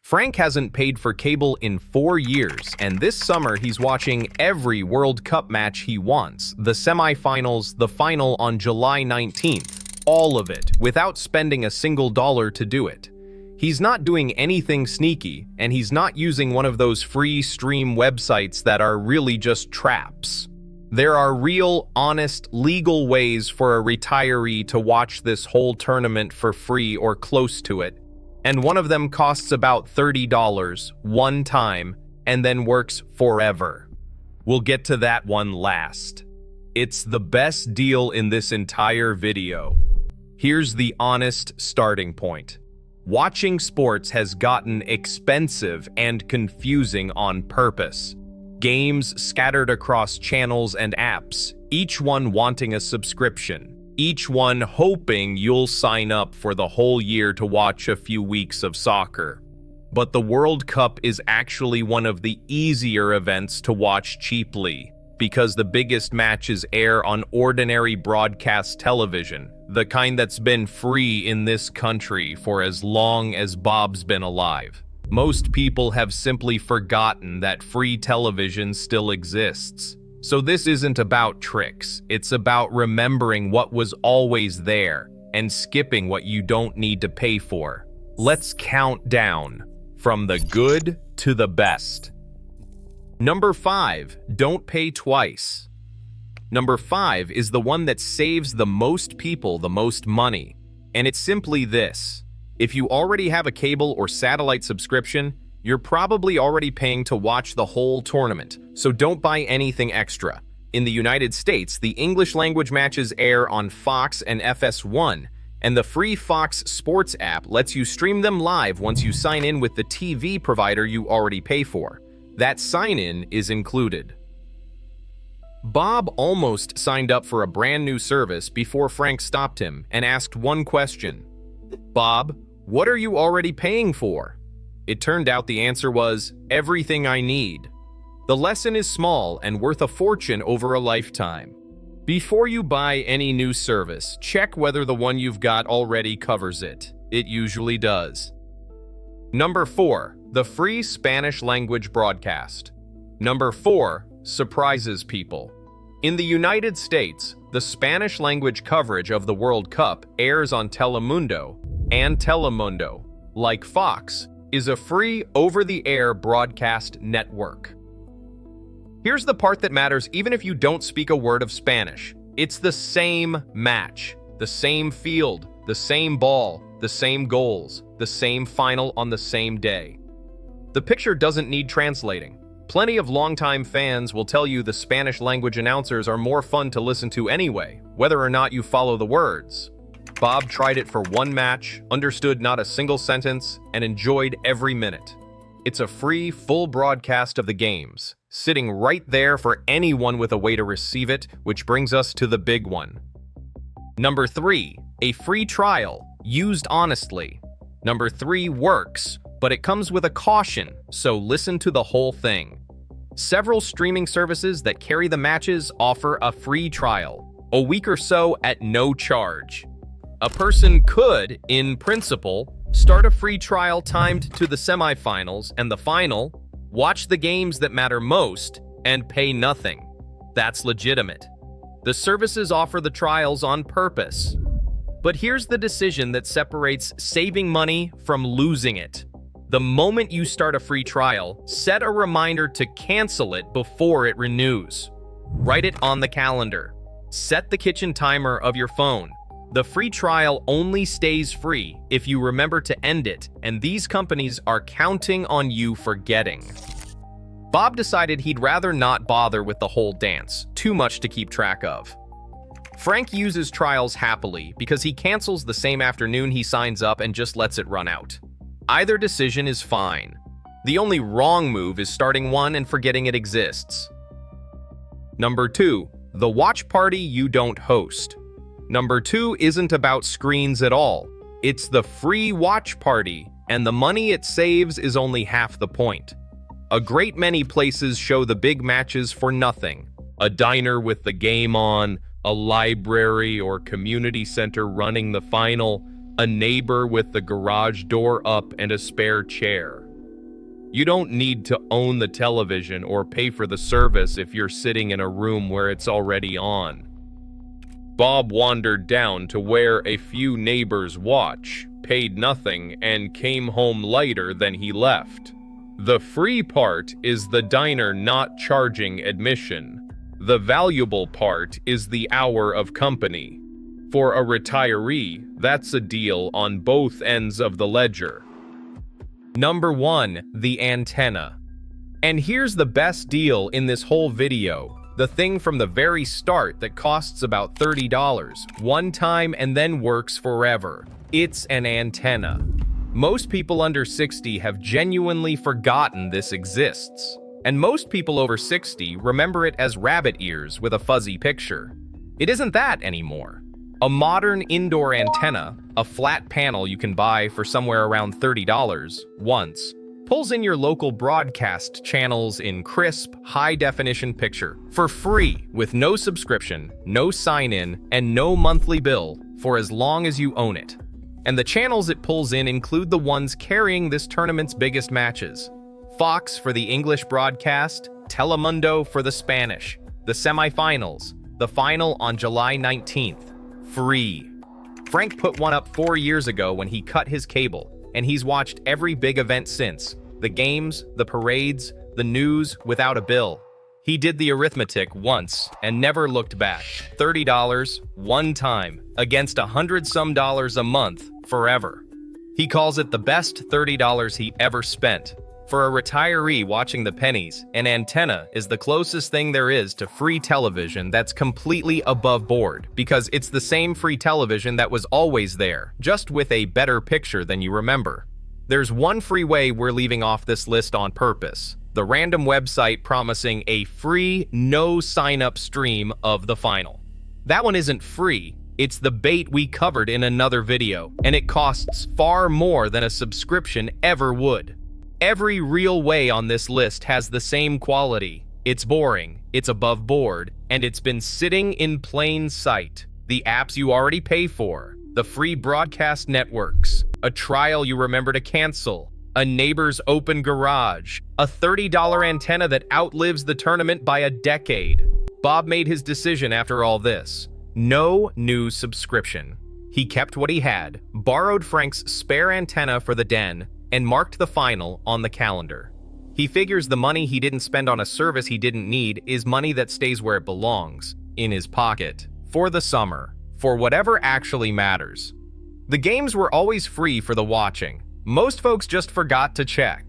Frank hasn't paid for cable in 4 years, and this summer he's watching every World Cup match he wants, the semifinals, the final on July 19th, all of it, without spending a single dollar to do it. He's not doing anything sneaky, and he's not using one of those free stream websites that are really just traps. There are real, honest, legal ways for a retiree to watch this whole tournament for free or close to it, and one of them costs about $30 one time and then works forever. We'll get to that one last. It's the best deal in this entire video. Here's the honest starting point. Watching sports has gotten expensive and confusing on purpose. Games scattered across channels and apps, each one wanting a subscription. Each one hoping you'll sign up for the whole year to watch a few weeks of soccer. But the World Cup is actually one of the easier events to watch cheaply, because the biggest matches air on ordinary broadcast television, the kind that's been free in this country for as long as Bob's been alive. Most people have simply forgotten that free television still exists. So this isn't about tricks, it's about remembering what was always there and skipping what you don't need to pay for. Let's count down from the good to the best. Number 5, don't pay twice. Number 5 is the one that saves the most people the most money. And it's simply this. If you already have a cable or satellite subscription, you're probably already paying to watch the whole tournament, so don't buy anything extra. In the United States, the English language matches air on Fox and FS1, and the free Fox Sports app lets you stream them live once you sign in with the TV provider you already pay for. That sign-in is included. Bob almost signed up for a brand new service before Frank stopped him and asked one question. "Bob, what are you already paying for?" It turned out the answer was, everything I need. The lesson is small and worth a fortune over a lifetime. Before you buy any new service, check whether the one you've got already covers it. It usually does. Number 4, the free Spanish language broadcast. Number 4, surprises people. In the United States, the Spanish language coverage of the World Cup airs on Telemundo, and Telemundo, like Fox, is a free over-the-air broadcast network. Here's the part that matters even if you don't speak a word of Spanish. It's the same match, the same field, the same ball, the same goals, the same final on the same day. The picture doesn't need translating. Plenty of longtime fans will tell you the Spanish language announcers are more fun to listen to anyway, whether or not you follow the words. Bob tried it for one match, understood not a single sentence, and enjoyed every minute. It's a free, full broadcast of the games, sitting right there for anyone with a way to receive it, which brings us to the big one. Number 3, a free trial, used honestly. Number 3 works, but it comes with a caution, so listen to the whole thing. Several streaming services that carry the matches offer a free trial, a week or so at no charge. A person could, in principle, start a free trial timed to the semifinals and the final, watch the games that matter most, and pay nothing. That's legitimate. The services offer the trials on purpose. But here's the decision that separates saving money from losing it. The moment you start a free trial, set a reminder to cancel it before it renews. Write it on the calendar. Set the kitchen timer of your phone. The free trial only stays free if you remember to end it, and these companies are counting on you forgetting. Bob decided he'd rather not bother with the whole dance, too much to keep track of. Frank uses trials happily because he cancels the same afternoon he signs up and just lets it run out. Either decision is fine. The only wrong move is starting one and forgetting it exists. Number 2, the watch party you don't host. Number 2 isn't about screens at all. It's the free watch party, and the money it saves is only half the point. A great many places show the big matches for nothing. A diner with the game on, a library or community center running the final, a neighbor with the garage door up and a spare chair. You don't need to own the television or pay for the service if you're sitting in a room where it's already on. Bob wandered down to where a few neighbors watch, paid nothing, and came home lighter than he left. The free part is the diner not charging admission. The valuable part is the hour of company. For a retiree, that's a deal on both ends of the ledger. Number 1. The antenna. And here's the best deal in this whole video. The thing from the very start that costs about $30, one time and then works forever. It's an antenna. Most people under 60 have genuinely forgotten this exists. And most people over 60 remember it as rabbit ears with a fuzzy picture. It isn't that anymore. A modern indoor antenna, a flat panel you can buy for somewhere around $30 once, pulls in your local broadcast channels in crisp, high-definition picture for free with no subscription, no sign-in, and no monthly bill for as long as you own it. And the channels it pulls in include the ones carrying this tournament's biggest matches. Fox for the English broadcast, Telemundo for the Spanish, the semifinals, the final on July 19th. Free. Frank put one up 4 years ago when he cut his cable, and he's watched every big event since. The games, the parades, the news, without a bill. He did the arithmetic once and never looked back. $30, one time, against $100-some a month, forever. He calls it the best $30 he ever spent. For a retiree watching the pennies, an antenna is the closest thing there is to free television that's completely above board, because it's the same free television that was always there, just with a better picture than you remember. There's one free way we're leaving off this list on purpose: the random website promising a free, no sign-up stream of the final. That one isn't free, it's the bait we covered in another video, and it costs far more than a subscription ever would. Every real way on this list has the same quality. It's boring, it's above board, and it's been sitting in plain sight. The apps you already pay for, the free broadcast networks, a trial you remember to cancel, a neighbor's open garage, a $30 antenna that outlives the tournament by a decade. Bob made his decision after all this. No new subscription. He kept what he had, borrowed Frank's spare antenna for the den, and marked the final on the calendar. He figures the money he didn't spend on a service he didn't need is money that stays where it belongs, in his pocket, for the summer, for whatever actually matters. The games were always free for the watching. Most folks just forgot to check.